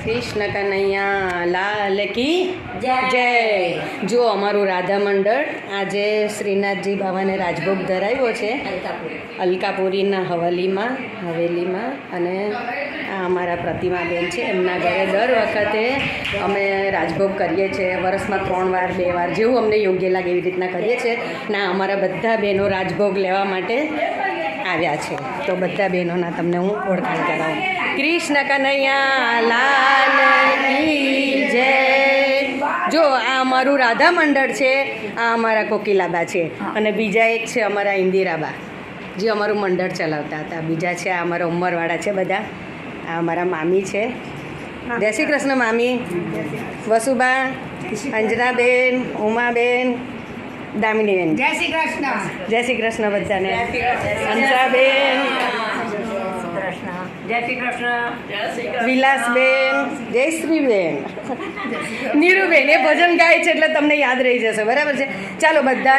કૃષ્ણ કનૈયા લાલ કી જય. જો અમારું રાધા મંડળ આજે શ્રીનાથજી બાબાને રાજભોગ ધરાવ્યો છે અલકાપુરીના હવેલીમાં. અને આ અમારા પ્રતિમાબેન છે, એમના ઘરે દર વખતે અમે રાજભોગ કરીએ છીએ. વર્ષમાં 3 વાર 2 વાર જેવું અમને યોગ્ય લાગે એવી રીતના કરીએ છીએ. ના અમારા બધા બહેનો રાજભોગ લેવા માટે આવ્યા છે, તો બધા બહેનોના તમને હું ઓળખાણ કરાવું. કૃષ્ણ કનૈયા લાલ કી જય. જો આ અમારું રાધા મંડળ છે, આ અમારા કોકિલાબા છે, અને બીજા એક છે અમારા ઇન્દિરાબા જે અમારું મંડળ ચલાવતા હતા. બીજા છે આ અમારા ઉંમરવાળા છે બધા. આ અમારા મામી છે. જય શ્રી કૃષ્ણ મામી. વસુબા, અંજનાબેન, ઉમાબેન, દામિનીબેન. જય શ્રી કૃષ્ણ. જય શ્રી કૃષ્ણ બધાને. હંસાબેન, જય શ્રી કૃષ્ણ. વિલાસબેન, જયશ્રીબેન, નીરુબેન. એ ભજન ગાય છે એટલે તમને યાદ રહી જશે, બરાબર છે. ચાલો બધા